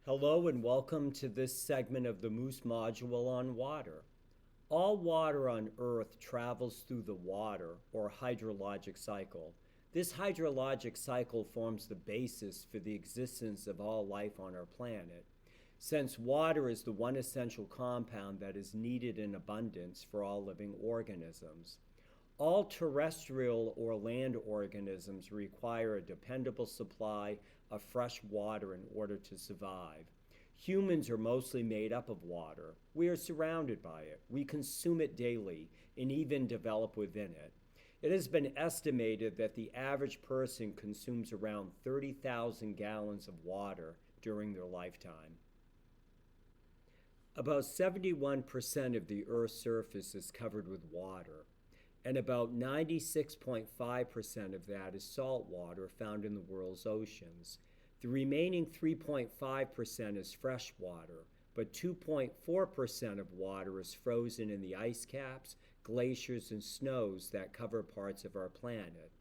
Hello and welcome to this segment of the MOOSE module on water. All water on Earth travels through the water or hydrologic cycle. This hydrologic cycle forms the basis for the existence of all life on our planet. Since water is the one essential compound that is needed in abundance for all living organisms. All terrestrial or land organisms require a dependable supply of fresh water in order to survive. Humans are mostly made up of water. We are surrounded by it. We consume it daily and even develop within it. It has been estimated that the average person consumes around 30,000 gallons of water during their lifetime. About 71% of the Earth's surface is covered with water, and about 96.5% of that is salt water found in the world's oceans. The remaining 3.5% is fresh water, but 2.4% of water is frozen in the ice caps, glaciers, and snows that cover parts of our planet.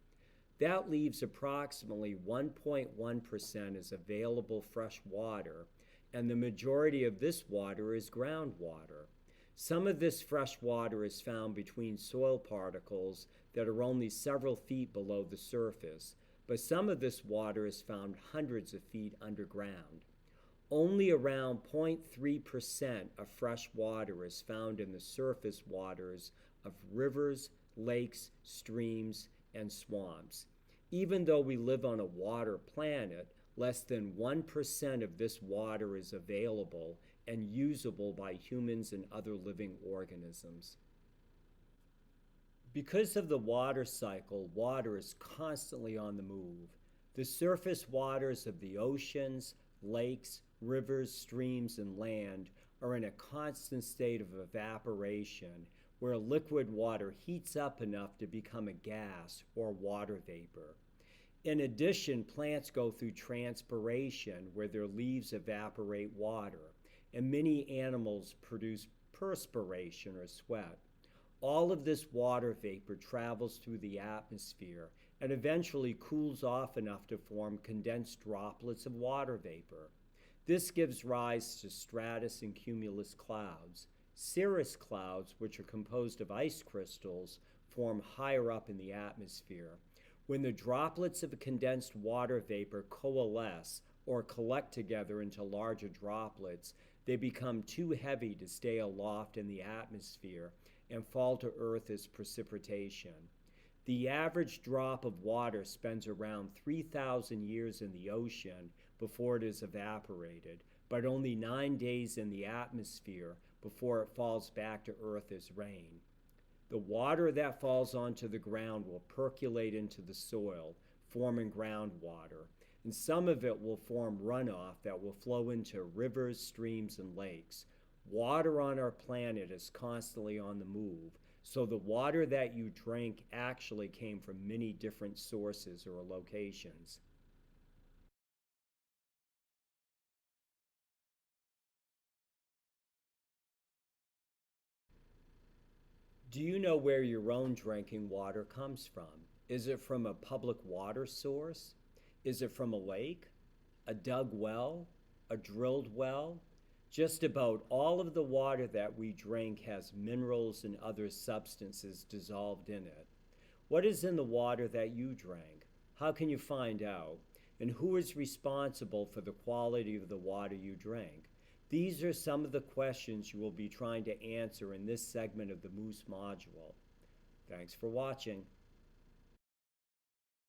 That leaves approximately 1.1% as available fresh water, and the majority of this water is groundwater. Some of this fresh water is found between soil particles that are only several feet below the surface, but some of this water is found hundreds of feet underground. Only around 0.3% of fresh water is found in the surface waters of rivers, lakes, streams, and swamps. Even though we live on a water planet, less than 1% of this water is available and usable by humans and other living organisms. Because of the water cycle, water is constantly on the move. The surface waters of the oceans, lakes, rivers, streams, and land are in a constant state of evaporation, where liquid water heats up enough to become a gas or water vapor. In addition, plants go through transpiration, where their leaves evaporate water, and many animals produce perspiration or sweat. All of this water vapor travels through the atmosphere and eventually cools off enough to form condensed droplets of water vapor. This gives rise to stratus and cumulus clouds. Cirrus clouds, which are composed of ice crystals, form higher up in the atmosphere. When the droplets of condensed water vapor coalesce or collect together into larger droplets, they become too heavy to stay aloft in the atmosphere and fall to Earth as precipitation. The average drop of water spends around 3,000 years in the ocean before it is evaporated, but only 9 days in the atmosphere before it falls back to Earth as rain. The water that falls onto the ground will percolate into the soil, forming groundwater, and some of it will form runoff that will flow into rivers, streams, and lakes. Water on our planet is constantly on the move, so the water that you drink actually came from many different sources or locations. Do you know where your own drinking water comes from? Is it from a public water source? Is it from a lake? A dug well? A drilled well? Just about all of the water that we drink has minerals and other substances dissolved in it. What is in the water that you drank? How can you find out? And who is responsible for the quality of the water you drank? These are some of the questions you will be trying to answer in this segment of the MOOSE module. Thanks for watching.